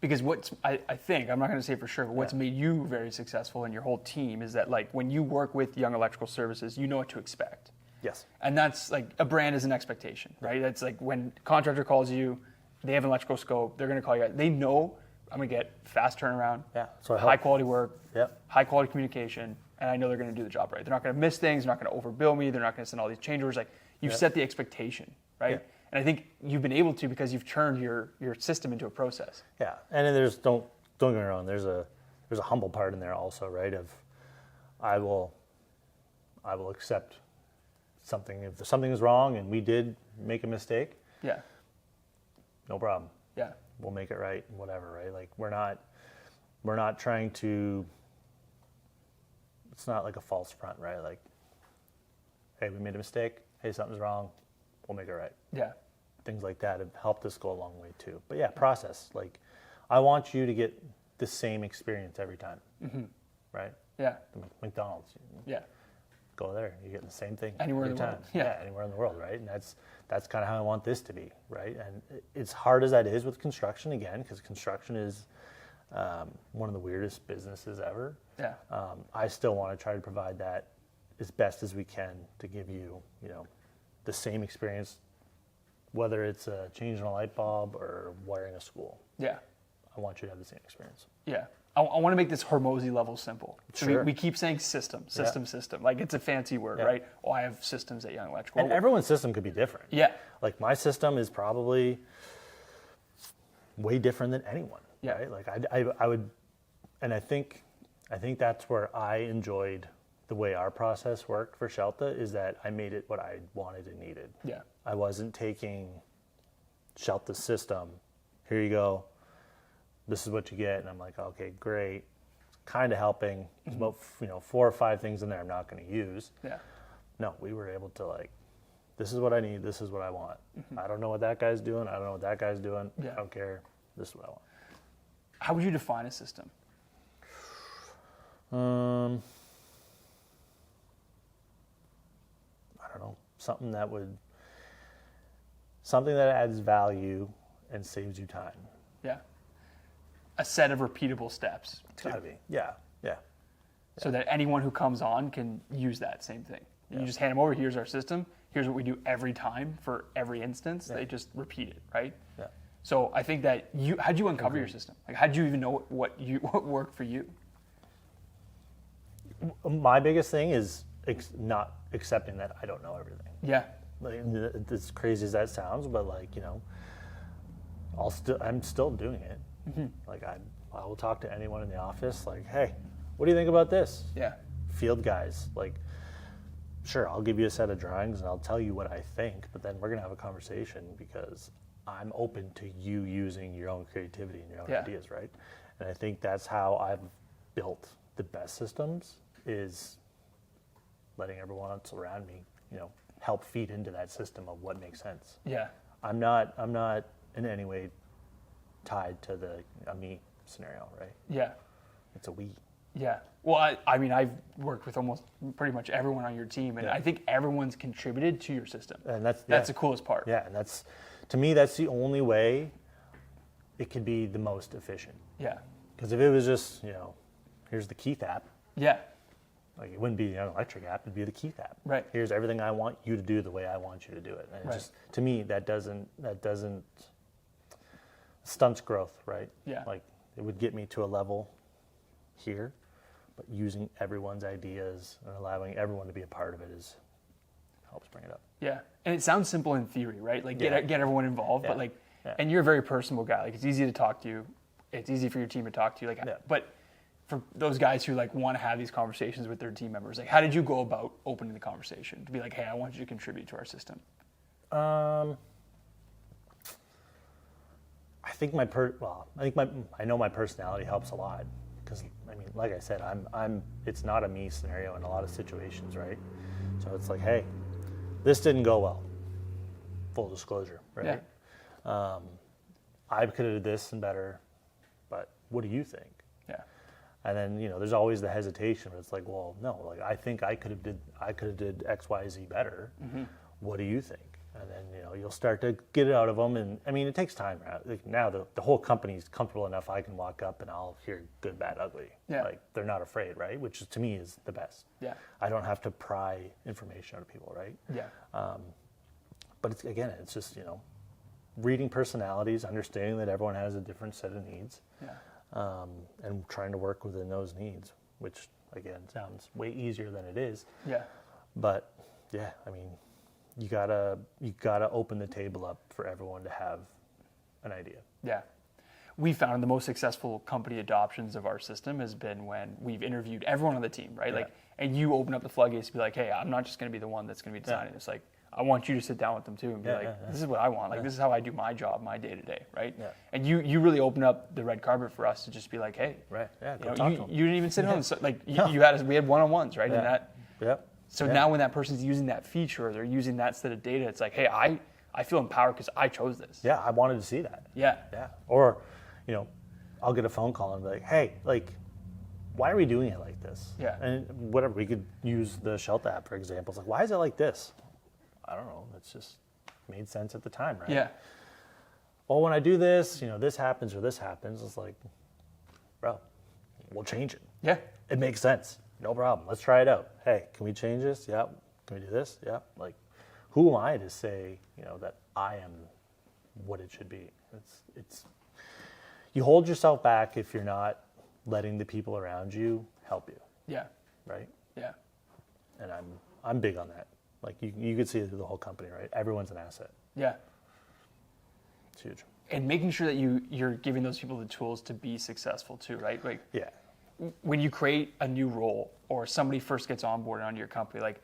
Because I think, I'm not going to say for sure, but what's made you very successful and your whole team is that like when you work with Young Electrical Services, you know what to expect. Yes. And that's like a brand is an expectation, right? That's like when contractor calls you, they have an electrical scope, they're going to call you. They know I'm going to get fast turnaround, high quality work, high quality communication, and I know they're going to do the job right. They're not going to miss things. They're not going to overbill me. They're not going to send all these change orders. Like you've set the expectation, right? Yeah. And I think you've been able to because you've turned your system into a process. Yeah, and then there's don't get me wrong. There's a humble part in there also, right? Of I will accept something if something is wrong and we did make a mistake. Yeah. No problem. Yeah. We'll make it right and whatever, right? Like we're not trying to. It's not like a false front, right? Like, hey, we made a mistake. Hey, something's wrong. We'll make it right. Yeah. Things like that have helped us go a long way too. But yeah, process. Like, I want you to get the same experience every time, right? Yeah. McDonald's. Yeah. Go there. You're getting the same thing anywhere every in the time. world. Yeah. Anywhere in the world, right? And that's kind of how I want this to be, right? And it's hard as that is with construction again, because construction is one of the weirdest businesses ever. Yeah. I still want to try to provide that as best as we can to give you, the same experience, whether it's changing a light bulb or wiring a school. Yeah. I want you to have the same experience. Yeah. I want to make this Hormozy level simple. So Sure. we keep saying system. Like it's a fancy word, right? Oh, I have systems at Young Electrical. And everyone's system could be different. Yeah. Like my system is probably way different than anyone. Yeah. Right? Like I would, and I think that's where I enjoyed the way our process worked for Scelta is that I made it what I wanted and needed. Yeah. I wasn't taking Scelta's system, here you go, this is what you get, and I'm like, okay, great. It's kind of helping. There's about 4 or 5 things in there I'm not going to use. Yeah. No, we were able to like, this is what I need, this is what I want. I don't know what that guy's doing, I don't know what that guy's doing, I don't care, this is what I want. How would you define a system? I don't know, something that adds value and saves you time. Yeah. A set of repeatable steps. It's gotta be. Yeah. So that anyone who comes on can use that same thing. You just hand them over, here's our system, here's what we do every time for every instance. They just repeat it, right? Yeah. So I think that how'd you uncover your system? Like how'd you even know what worked for you? My biggest thing is not accepting that I don't know everything. Yeah. Like, as crazy as that sounds, but like, I'm still doing it. Like I will talk to anyone in the office like, hey, what do you think about this? Yeah. Field guys, like, sure, I'll give you a set of drawings and I'll tell you what I think, but then we're going to have a conversation because I'm open to you using your own creativity and your own ideas, right? And I think that's how I've built the best systems is letting everyone else around me, help feed into that system of what makes sense. Yeah. I'm not in any way tied to a me scenario, right? Yeah. It's a we. Yeah. Well, I mean, I've worked with almost pretty much everyone on your team, and I think everyone's contributed to your system. And that's the coolest part. Yeah, and to me, that's the only way it could be the most efficient. Yeah. Because if it was just, here's the Keith app. Yeah. Like it wouldn't be the electric app, it'd be the Keith app. Right. Here's everything I want you to do the way I want you to do it. And it just, to me, that doesn't stunts growth, right? Yeah. Like it would get me to a level here, but using everyone's ideas and allowing everyone to be a part of it helps bring it up. Yeah. And it sounds simple in theory, right? Like get everyone involved, but like, and you're a very personable guy. Like it's easy to talk to you. It's easy for your team to talk to you. Like, but for those guys who like want to have these conversations with their team members, like how did you go about opening the conversation to be like, hey, I want you to contribute to our system? I think I know my personality helps a lot because I mean, like I said, it's not a me scenario in a lot of situations, right? So it's like, hey, this didn't go well. Full disclosure, right? Yeah. I could have did this and better, but what do you think? Yeah. And then there's always the hesitation, but it's like, well, no, like I think I could have did X, Y, Z better. Mm-hmm. What do you think? And then, you'll start to get it out of them. And I mean, it takes time. Right? Like now the whole company's comfortable enough. I can walk up and I'll hear good, bad, ugly. Yeah. Like they're not afraid, right? Which is, to me is the best. Yeah. I don't have to pry information out of people, right? Yeah. But it's just, reading personalities, understanding that everyone has a different set of needs. Yeah. And trying to work within those needs, which again sounds way easier than it is. Yeah. But yeah, I mean, you gotta open the table up for everyone to have an idea. Yeah. We found the most successful company adoptions of our system has been when we've interviewed everyone on the team, right? Yeah. Like, and you open up the floodgates to be like, hey, I'm not just going to be the one that's going to be designing this. Like, I want you to sit down with them too and be this is what I want. Like, this is how I do my job, my day to day, right? Yeah. And you really opened up the red carpet for us to just be like, hey, Right. Yeah. you know, Talk to them. you didn't even sit on the, like we had one-on-ones, right? Yeah. And that. Yep. So now when that person's using that feature or they're using that set of data, it's like, hey, I feel empowered because I chose this. Yeah, I wanted to see that. Yeah. Yeah. Or, I'll get a phone call and be like, hey, like, why are we doing it like this? Yeah. And whatever, we could use the Scelta app, for example. It's like, why is it like this? I don't know. It's just made sense at the time, right? Yeah. Well, when I do this, this happens or this happens. It's like, bro, we'll change it. Yeah. It makes sense. No problem. Let's try it out. Hey, can we change this? Yeah. Can we do this? Yeah. Like, who am I to say, that I am what it should be? It's you hold yourself back if you're not letting the people around you help you. Yeah. Right? Yeah. And I'm big on that. Like you could see it through the whole company, right? Everyone's an asset. Yeah. It's huge. And making sure that you're giving those people the tools to be successful too, right? Like Yeah. when you create a new role or somebody first gets onboarded onto your company, like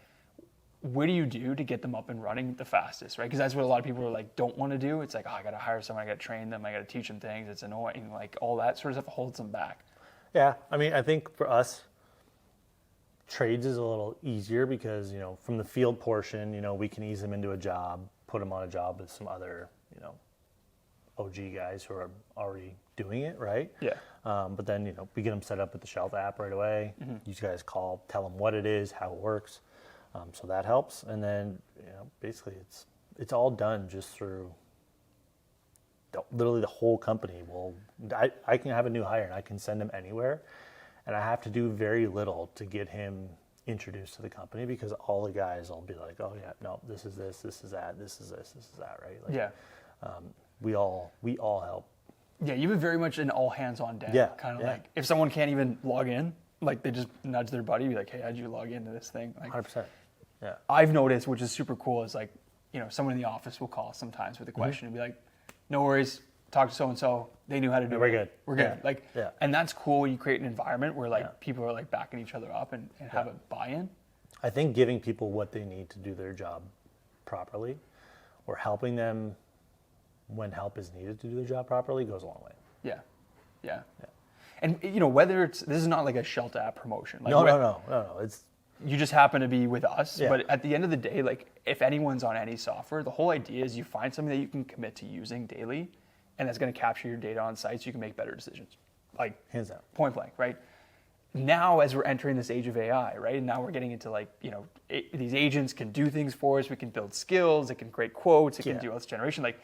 what do you do to get them up and running the fastest, right? Because that's what a lot of people are like don't want to do. It's like, I got to hire someone, I got to train them, I got to teach them things. It's annoying, like all that sort of stuff holds them back. Yeah. I mean, I think for us, trades is a little easier because, from the field portion, we can ease them into a job, put them on a job with some other, OG guys who are already doing it, right? Yeah. But then, we get them set up with the Scelta app right away. Mm-hmm. You guys call, tell them what it is, how it works. So that helps. And then, basically it's all done just through literally the whole company. I can have a new hire and I can send him anywhere. And I have to do very little to get him introduced to the company because all the guys will be like, oh yeah, no, this is this is that, this is this is that, right? Like, Yeah. We all help. Yeah, you have very much an all hands on deck. Yeah, Kind of yeah. like if someone can't even log in, like they just nudge their buddy, be like, hey, how'd you log into this thing? Like 100%. Yeah. I've noticed, which is super cool, is like, someone in the office will call sometimes with a question and be like, no worries, talk to so-and-so. They knew how to do it. We're good. We're good. Yeah. Like, Yeah. And that's cool when you create an environment where like people are like backing each other up and have a buy-in. I think giving people what they need to do their job properly or helping them when help is needed to do their job properly goes a long way. Yeah. Yeah. And whether this is not like a Scelta app promotion. Like No. It's you just happen to be with us. Yeah. But at the end of the day, like if anyone's on any software, the whole idea is you find something that you can commit to using daily and that's going to capture your data on site so you can make better decisions. Like hands down. Point blank, right? Now, as we're entering this age of AI, right? And now we're getting into like, these agents can do things for us. We can build skills. It can create quotes. It can do all this generation. Like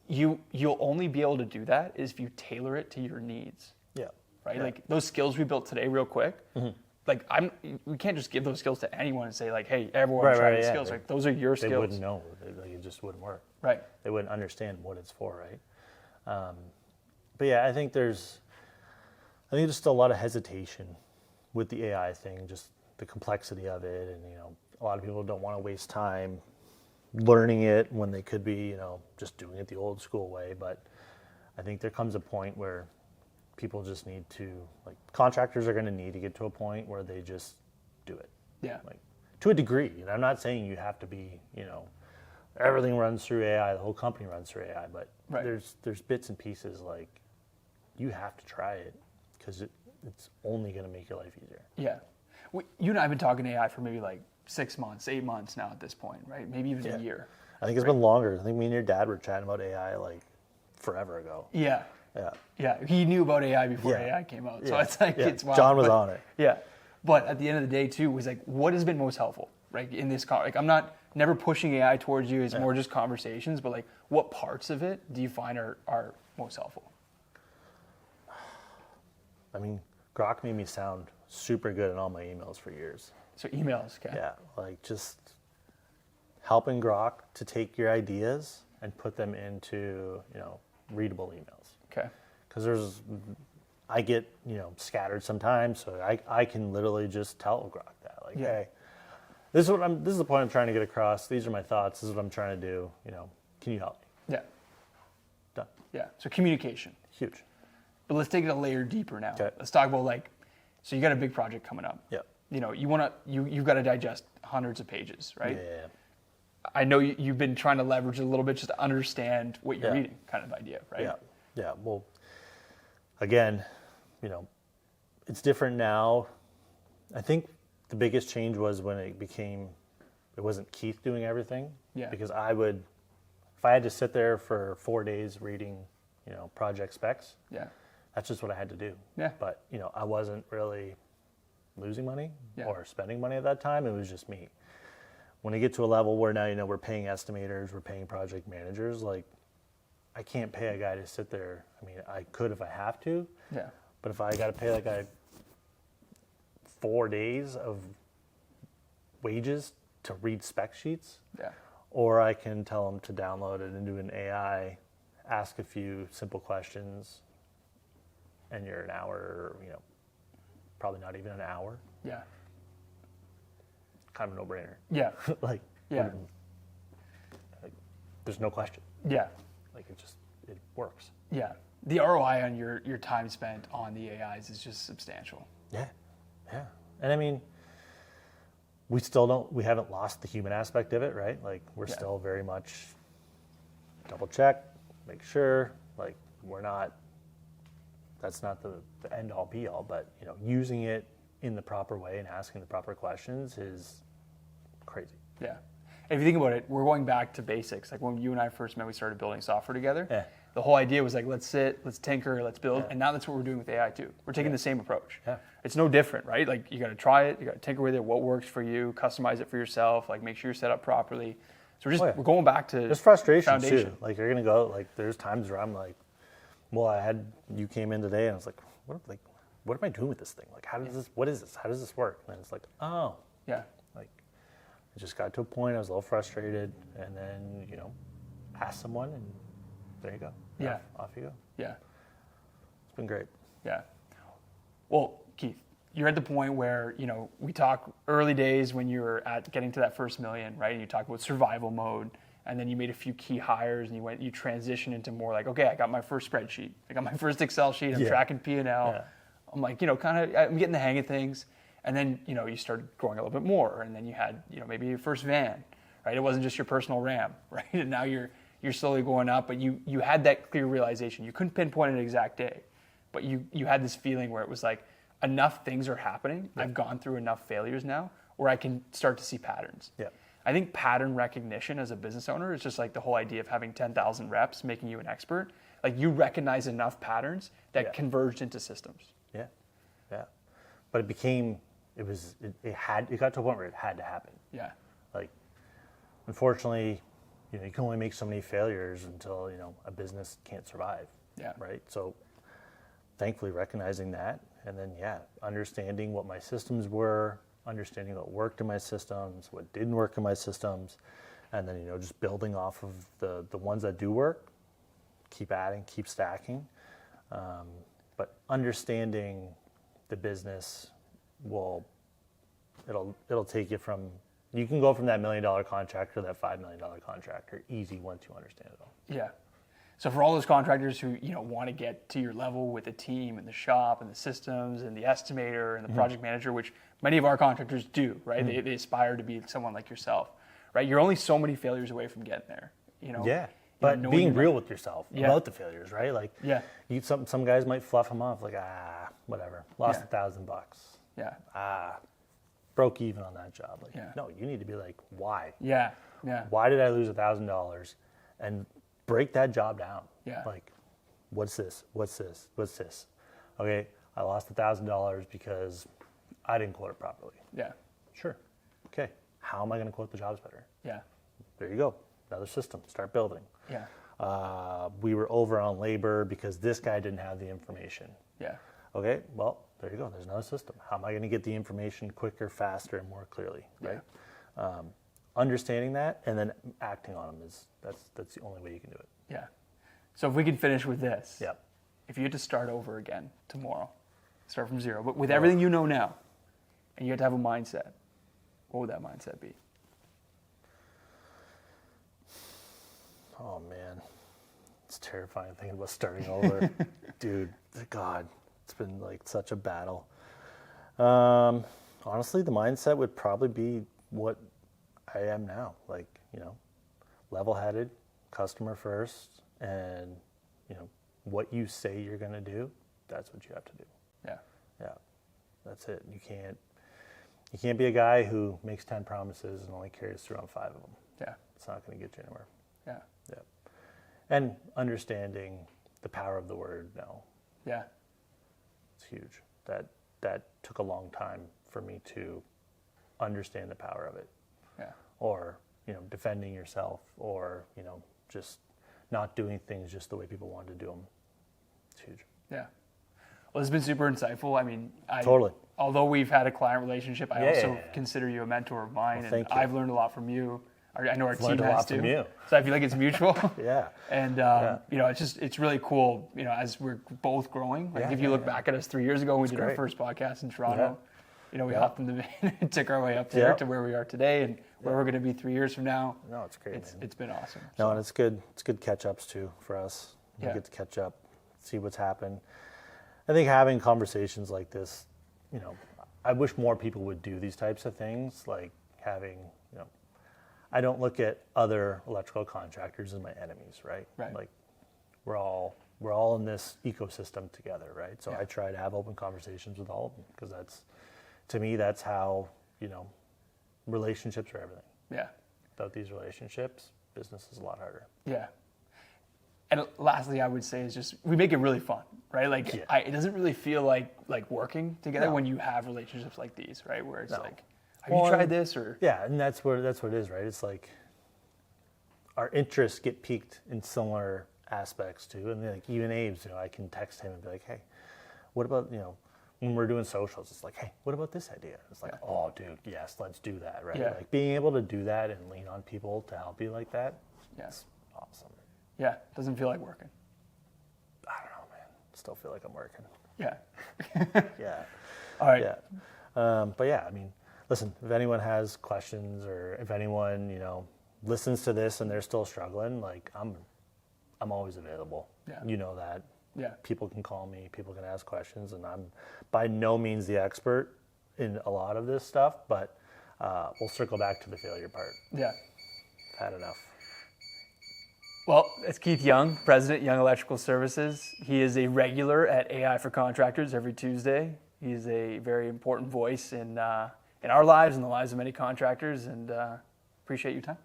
you'll only be able to do that is if you tailor it to your needs. Yeah. Right? Yeah. Like those skills we built today real quick. Mm-hmm. Like we can't just give those skills to anyone and say like, hey, everyone try these skills. Like those are your skills. They wouldn't know. It just wouldn't work. Right. They wouldn't understand what it's for, right? But yeah, I think there's still a lot of hesitation with the AI thing, just the complexity of it, and a lot of people don't want to waste time learning it when they could be, just doing it the old school way. But I think there comes a point where people just need to, like, contractors are going to need to get to a point where they just do it. Yeah. Like, to a degree. And I'm not saying you have to be, everything runs through AI, the whole company runs through AI, but there's bits and pieces like you have to try it because it's only going to make your life easier. Yeah. You and I have been talking AI for maybe like 6 months, 8 months now at this point, right? Maybe even a year. I think it's been longer. I think me and your dad were chatting about AI like forever ago. Yeah. Yeah. Yeah. He knew about AI before AI came out. So it's like, it's wild. John was on it. Yeah. But at the end of the day too, was like, what has been most helpful, right? In this, like, I'm not never pushing AI towards you. It's more just conversations. But like, what parts of it do you find are most helpful? I mean, Grok made me sound super good in all my emails for years. So emails, okay. Yeah, like just helping Grok to take your ideas and put them into, readable emails. Okay. Because I get, scattered sometimes, so I can literally just tell Grok that, like, hey, this is the point I'm trying to get across. These are my thoughts. This is what I'm trying to do. Can you help me? Yeah. Done. Yeah. So communication. Huge. But let's take it a layer deeper now. Okay. Let's talk about so you got a big project coming up. Yeah. You've got to digest hundreds of pages, right? Yeah. I know you've been trying to leverage it a little bit just to understand what you're reading, kind of idea, right? Yeah. Yeah. Well, again, it's different now. I think the biggest change was when it wasn't Keith doing everything. Yeah. Because if I had to sit there for 4 days reading, project specs, that's just what I had to do. Yeah. But, I wasn't really losing money Yeah. or spending money at that time. It was just me. When you get to a level where now, we're paying estimators, we're paying project managers, like, I can't pay a guy to sit there. I mean, I could if I have to. Yeah. But if I got to pay that guy 4 days of wages to read spec sheets, Yeah. or I can tell him to download it into an AI, ask a few simple questions, and you're an hour, probably not even an hour. Yeah. Kind of a no-brainer. Yeah. like, Yeah. like, there's no question. Yeah. Like, it works. Yeah. The ROI on your time spent on the AIs is just substantial. Yeah. Yeah. And I mean, we haven't lost the human aspect of it, right? Like, we're still very much double check, make sure, like, that's not the end all be all, but, using it in the proper way and asking the proper questions is crazy. Yeah. And if you think about it, we're going back to basics. Like when you and I first met, we started building software together. Yeah. The whole idea was like, let's sit, let's tinker, let's build. And now that's what we're doing with AI too. We're taking the same approach. Yeah. It's no different, right? Like you got to try it, you got to tinker with it, what works for you, customize it for yourself, like make sure you're set up properly. So we're going back to there's frustration foundation. too. Like you're going to go, like there's times where I'm like, well, you came in today and I was like, what am I doing with this thing? Like, what is this? How does this work? And it's like, oh. Yeah. Like, it just got to a point, I was a little frustrated, and then, ask someone, and there you go. Yeah. Off you go. Yeah. It's been great. Yeah. Well, Keith, you're at the point where, we talk early days when you were at getting to that first million, right? And you talk about survival mode, and then you made a few key hires, and you transitioned into more like, okay, I got my first spreadsheet. I got my first Excel sheet. I'm tracking P&L. Yeah. I'm like, I'm getting the hang of things. And then, you started growing a little bit more. And then you had, maybe your first van, right? It wasn't just your personal RAM, right? And now you're slowly going up, but you had that clear realization. You couldn't pinpoint an exact day, but you had this feeling where it was like, enough things are happening. Yeah. I've gone through enough failures now where I can start to see patterns. Yeah. I think pattern recognition as a business owner is just like the whole idea of having 10,000 reps making you an expert. Like you recognize enough patterns that converged into systems. Yeah. Yeah. But it got to a point where it had to happen. Yeah. Like, unfortunately, you can only make so many failures until, a business can't survive. Yeah. Right. So thankfully recognizing that, and then, understanding what my systems were, understanding what worked in my systems, what didn't work in my systems, and then, just building off of the ones that do work, keep adding, keep stacking. But understanding the business it'll take you from, you can go from that $1 million contractor to that $5 million contractor easy once you understand it all. Yeah. So for all those contractors who want to get to your level with the team and the shop and the systems and the estimator and the project manager, which many of our contractors do, right? They aspire to be someone like yourself, right? You're only so many failures away from getting there. Yeah. But being real with yourself about the failures, right? Like, some guys might fluff them off, like, whatever, lost $1,000. Yeah. Broke even on that job. Like, no, you need to be like, why? Yeah. Yeah. Why did I lose $1,000? And break that job down. Yeah. Like, what's this? What's this? What's this? Okay, I lost $1,000 because I didn't quote it properly. Yeah. Sure. Okay. how am I going to quote the jobs better? Yeah. There you go. Another system. Start building. Yeah. We were over on labor because this guy didn't have the information. Yeah. Okay, well, there you go. There's another system. How am I going to get the information quicker, faster, and more clearly, right? Understanding that and then acting on them that's the only way you can do it. Yeah. So if we could finish with this. Yeah. If you had to start over again tomorrow, start from zero, but with everything you know now, and you had to have a mindset, what would that mindset be? Oh man, it's terrifying thinking about starting over. Dude, God, it's been like such a battle. Honestly, the mindset would probably be what I am now. Like, level-headed, customer first, and, what you say you're going to do, that's what you have to do. Yeah. Yeah, that's it. You can't be a guy who makes 10 promises and only carries through on 5 of them. Yeah. It's not going to get you anywhere. Yeah. Yeah. And understanding the power of the word no. Yeah. It's huge. That took a long time for me to understand the power of it. Yeah. Or, defending yourself, or, just not doing things just the way people wanted to do them. It's huge. Yeah. Well, it's been super insightful. I mean, Totally. Although we've had a client relationship, I also consider you a mentor of mine, Well, and thank you. I've learned a lot from you. I know our team learned a has lot too. from you. So I feel like it's mutual. Yeah. And it's really cool. As we're both growing. Like if you look back at us 3 years ago, when we did our great. first podcast in Toronto. We hopped in the van and took our way up Yeah. there to where we are today, and where we're going to be 3 years from now. No, it's great. Man. It's been awesome. No, and it's good. It's good catch-ups too for us. We Yeah. get to catch up, see what's happened. I think having conversations like this, I wish more people would do these types of things. Like having, I don't look at other electrical contractors as my enemies, right? Right. Like we're all in this ecosystem together, right? So Yeah. I try to have open conversations with all of them because to me, that's how, relationships are everything. Yeah. Without these relationships, business is a lot harder. Yeah. And lastly, I would say is just we make it really fun, right? Like it doesn't really feel like working together when you have relationships like these, right? Where it's like, have you tried this or? Yeah, and that's what it is, right? It's like our interests get piqued in similar aspects too, and like even Abe's, I can text him and be like, hey, what about when we're doing socials? It's like, hey, what about this idea? It's like, oh, dude, yes, let's do that, right? Yeah. Like being able to do that and lean on people to help you like that. Yes. Awesome. Yeah, doesn't feel like working. I don't know, man. Still feel like I'm working. Yeah. Yeah. All right. Yeah. But yeah, I mean, listen, if anyone has questions or if anyone, listens to this and they're still struggling, like I'm always available. Yeah. You know that. Yeah. People can call me, people can ask questions, and I'm by no means the expert in a lot of this stuff, but we'll circle back to the failure part. Yeah. I've had enough. Well, it's Keith Young, President, Young Electrical Services. He is a regular at AI for Contractors every Tuesday. He's a very important voice in our lives and the lives of many contractors, and appreciate your time.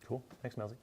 Cool. Thanks, Melzy.